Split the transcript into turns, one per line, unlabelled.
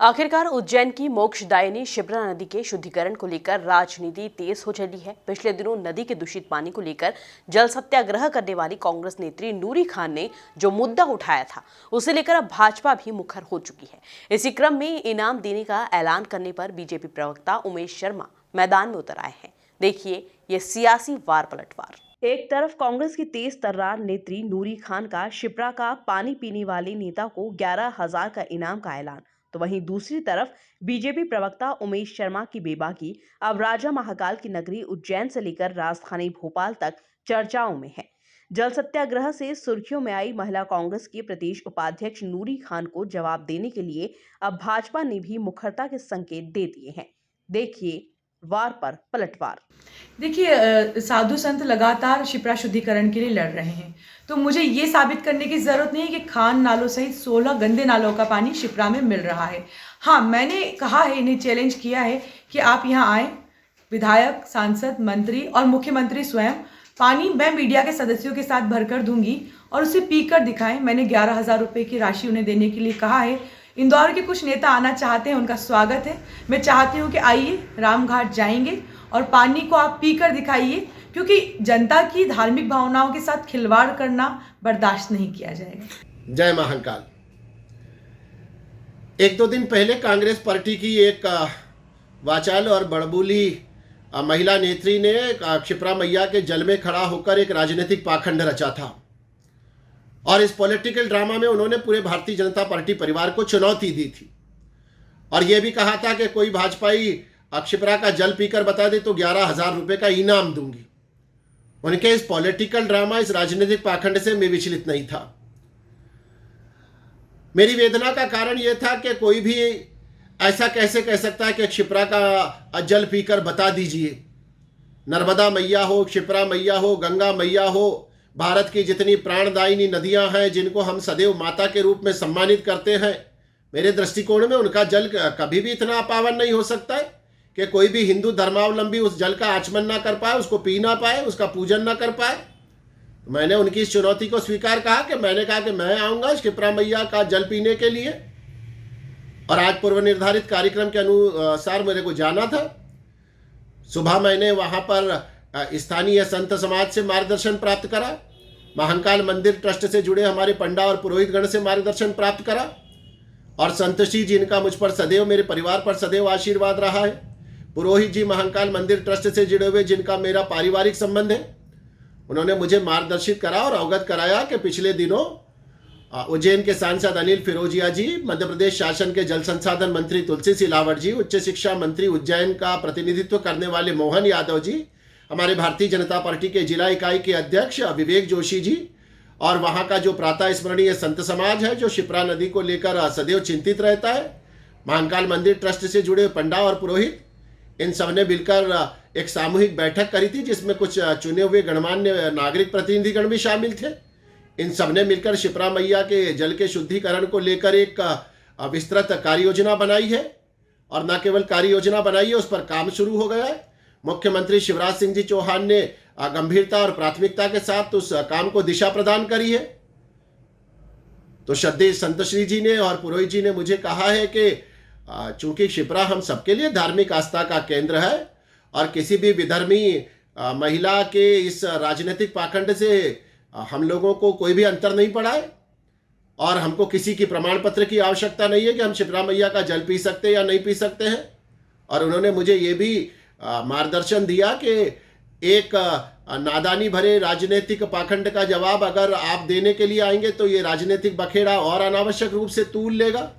आखिरकार उज्जैन की मोक्षदायिनी शिप्रा नदी के शुद्धिकरण को लेकर राजनीति तेज हो चली है। पिछले दिनों नदी के दूषित पानी को लेकर जल सत्याग्रह करने वाली कांग्रेस नेत्री नूरी खान ने जो मुद्दा उठाया था, उसे लेकर अब भाजपा भी मुखर हो चुकी है। इसी क्रम में इनाम देने का ऐलान करने पर बीजेपी प्रवक्ता उमेश शर्मा मैदान में उतर आए हैं। देखिए ये सियासी वार पलटवार। एक तरफ कांग्रेस की तेज तर्रार नेत्री नूरी खान का शिप्रा का पानी पीने वाले नेता को 11,000 का इनाम का ऐलान, तो वहीं दूसरी तरफ बीजेपी प्रवक्ता उमेश शर्मा की बेबाकी अब राजा महाकाल की नगरी उज्जैन से लेकर राजधानी भोपाल तक चर्चाओं में है। जल सत्याग्रह से सुर्खियों में आई महिला कांग्रेस की प्रदेश उपाध्यक्ष नूरी खान को जवाब देने के लिए अब भाजपा ने भी मुखरता के संकेत दे दिए हैं। देखिए वार पर पलटवार।
देखिए, साधु संत लगातार शिप्रा शुद्धिकरण के लिए लड़ रहे हैं, तो मुझे ये साबित करने की ज़रूरत नहीं है कि खान नालों सहित 16 गंदे नालों का पानी शिप्रा में मिल रहा है। हाँ, मैंने कहा है, इन्हें चैलेंज किया है कि आप यहाँ आएँ, विधायक, सांसद, मंत्री और मुख्यमंत्री स्वयं पानी मैं मीडिया के सदस्यों के साथ भरकर दूंगी और उसे पीकर दिखाएं। मैंने 11,000 रुपये की राशि उन्हें देने के लिए कहा है। इंदौर के कुछ नेता आना चाहते हैं, उनका स्वागत है। मैं चाहती हूँ कि आइए, रामघाट जाएंगे और पानी को आप पीकर दिखाइए, क्योंकि जनता की धार्मिक भावनाओं के साथ खिलवाड़ करना बर्दाश्त नहीं किया जाएगा।
जय महाकाल। एक दो दिन पहले कांग्रेस पार्टी की एक वाचाल और बड़बूली महिला नेत्री ने शिप्रा मैया के जल में खड़ा होकर एक राजनीतिक पाखंड रचा था और इस पॉलिटिकल ड्रामा में उन्होंने पूरे भारतीय जनता पार्टी परिवार को चुनौती दी थी और यह भी कहा था कि कोई भाजपाई शिप्रा का जल पीकर बता दे तो 11,000 रुपये का इनाम दूंगी। उनके इस पॉलिटिकल ड्रामा, इस राजनीतिक पाखंड से मैं विचलित नहीं था। मेरी वेदना का कारण यह था कि कोई भी ऐसा कैसे कह सकता है कि शिप्रा का जल पीकर बता दीजिए। नर्मदा मैया हो, शिप्रा मैया हो, गंगा मैया हो, भारत की जितनी प्राणदायिनी नदियां हैं जिनको हम सदैव माता के रूप में सम्मानित करते हैं, मेरे दृष्टिकोण में उनका जल कभी भी इतना अपावन नहीं हो सकता है कि कोई भी हिंदू धर्मावलंबी उस जल का आचमन ना कर पाए, उसको पी ना पाए, उसका पूजन ना कर पाए। मैंने उनकी इस चुनौती को स्वीकार कहा मैंने कहा कि मैं आऊँगा शिप्रा मैया का जल पीने के लिए और आज पूर्व निर्धारित कार्यक्रम के अनुसार मेरे को जाना था। सुबह मैंने वहाँ पर स्थानीय संत समाज से मार्गदर्शन प्राप्त करा, महाकाल मंदिर ट्रस्ट से जुड़े हमारे पंडा और पुरोहितगण से मार्गदर्शन प्राप्त करा और संत श्री जिनका मुझ पर सदैव, मेरे परिवार पर सदैव आशीर्वाद रहा है, पुरोहित जी महाकाल मंदिर ट्रस्ट से जुड़े हुए जिनका मेरा पारिवारिक संबंध है, उन्होंने मुझे मार्गदर्शित करा और अवगत कराया कि पिछले दिनों उज्जैन के सांसद अनिल फिरोजिया जी, मध्य प्रदेश शासन के जल संसाधन मंत्री तुलसी सिलावट जी, उच्च शिक्षा मंत्री उज्जैन का प्रतिनिधित्व करने वाले मोहन यादव जी, हमारे भारतीय जनता पार्टी के जिला इकाई के अध्यक्ष विवेक जोशी जी और वहाँ का जो प्रातः स्मरणीय संत समाज है जो शिप्रा नदी को लेकर सदैव चिंतित रहता है, महाकाल मंदिर ट्रस्ट से जुड़े पंडा और पुरोहित, इन सब ने मिलकर एक सामूहिक बैठक करी थी जिसमें कुछ चुने हुए गणमान्य नागरिक प्रतिनिधिगण भी शामिल थे। इन सब ने मिलकर शिप्रा मैया के जल के शुद्धिकरण को लेकर एक विस्तृत कार्य योजना बनाई है और न केवल कार्य योजना बनाई है, उस पर काम शुरू हो गया है। मुख्यमंत्री शिवराज सिंह जी चौहान ने गंभीरता और प्राथमिकता के साथ उस काम को दिशा प्रदान करी है। तो श्रद्धेय संत श्री जी ने और पुरोहित जी ने मुझे कहा है कि चूंकि शिप्रा हम सबके लिए धार्मिक आस्था का केंद्र है और किसी भी विधर्मी महिला के इस राजनीतिक पाखंड से हम लोगों को कोई भी अंतर नहीं पड़ा है और हमको किसी की प्रमाण पत्र की आवश्यकता नहीं है कि हम शिप्रा मैया का जल पी सकते हैं या नहीं पी सकते हैं। और उन्होंने मुझे ये भी मार्गदर्शन दिया कि एक नादानी भरे राजनीतिक पाखंड का जवाब अगर आप देने के लिए आएंगे तो ये राजनीतिक बखेड़ा और अनावश्यक रूप से तूल लेगा